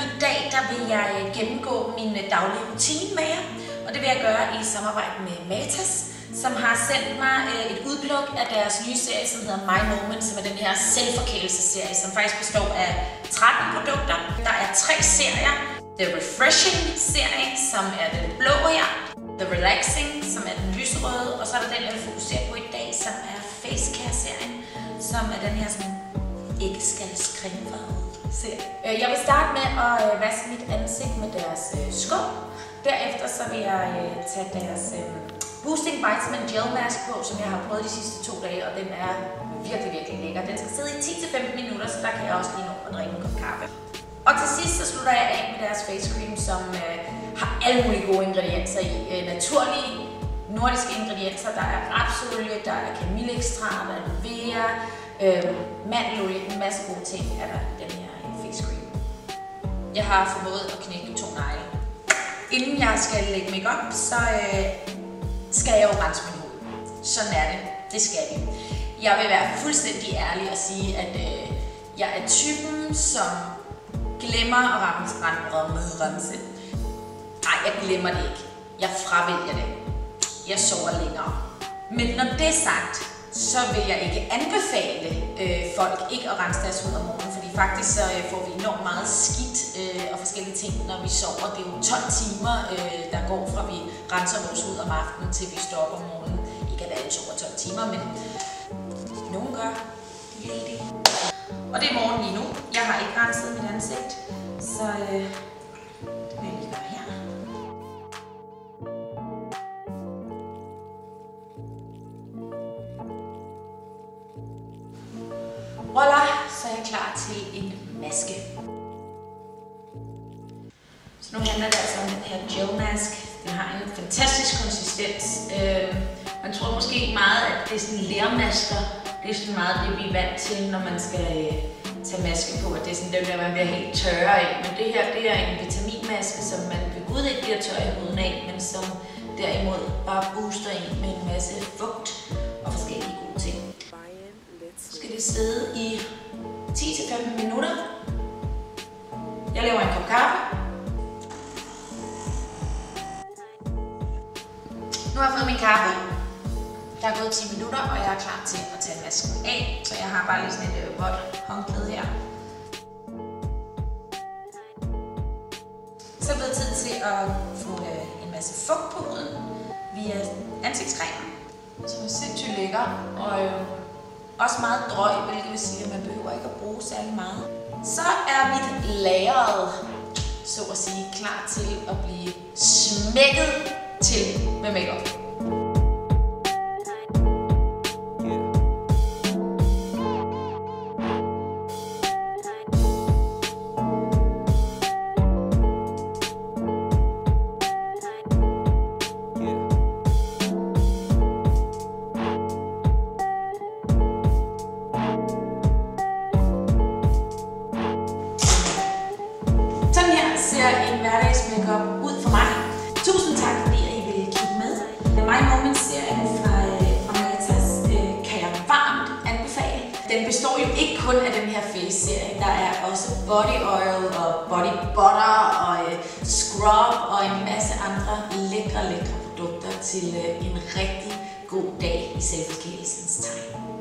I dag der vil jeg gennemgå min daglige rutine med jer, og det vil jeg gøre i samarbejde med Matas, som har sendt mig et udpluk af deres nye serie, som hedder My Moment, som er den her selvforkælelsesserie, som faktisk består af 13 produkter. Der er 3 serier. The Refreshing-serie, som er den blå her. The Relaxing, som er den lyserøde, og så er der den, jeg vil fokusere på i dag, som er Face Care-serien, som er den her sådan ikke skal skræmfarvede serie. Jeg vil starte med at vaske mit ansigt med deres skum. Derefter så vil jeg tage deres Boosting Vitamin Gel Mask på, som jeg har prøvet de sidste 2 dage, og den er virkelig, virkelig lækker. Den skal sidde i 10-15 minutter, så der kan jeg også lige nå at drikke en kop kaffe. Og til sidst så slutter jeg af med deres face cream, som har alle mulige gode ingredienser i. Naturlige nordiske ingredienser. Der er rapsolie, der er kamilleekstrat, der er Nivea, mandelolie, en masse gode ting er der i den her face cream. Jeg har formået at knække 2 negle. Inden jeg skal lægge makeup, så skal jeg jo rense min hoved. Sådan er det. Det skal vi. Jeg vil være fuldstændig ærlig og sige, at jeg er typen, som glemmer at rense. Nej, jeg glemmer det ikke. Jeg fravælger det. Jeg sover længere. Men når det er sagt, så vil jeg ikke anbefale folk ikke at rense deres hud om morgenen, fordi faktisk så får vi enormt meget skidt og forskellige ting, når vi sover. Det er jo 12 timer, der går fra vi renser vores hud om aftenen, til vi står op om morgenen. Ikke at alle sover 12 timer, men nogen gør. Heldig. Og det er morgen lige nu. Jeg har ikke renset mit ansigt, så det vil jeg lige gøre her. Voila, så er jeg klar til en maske. Så nu handler det altså om den her gel mask. Den har en fantastisk konsistens. Man tror måske ikke meget, at det er sådan lermasker. Det er sådan meget det, vi er vant til, når man skal tage maske på. At det er sådan dem, der man bliver helt tørre af. Men det her, det er en vitaminmaske, som man ved Gud ikke bliver tør i huden af, men som derimod bare booster en med en masse fugt og forskellige gode ting. Så skal det sidde i 10-15 minutter. Jeg laver en kop kaffe. Nu har jeg fået min kaffe. Der er gået 10 minutter, og jeg er klar til at tage masken af. Så jeg har bare lige sådan et vådt håndklæde her. Så er det blevet tid til at få en masse fugt på huden via ansigtscremen, som er sindssygt lækker og også meget drøg, hvilket vil sige, at man behøver ikke at bruge særlig meget. Så er mit lageret, så at sige, klar til at blive smækket til med makeup. En hverdagsmakeup ud for mig. Tusind tak, fordi I ville kigge med. My Moment-serien fra Matas kan jeg varmt anbefale. Den består jo ikke kun af den her face-serie. Der er også body oil og body butter og scrub og en masse andre lækre produkter til en rigtig god dag i selvforkælelsens tegn.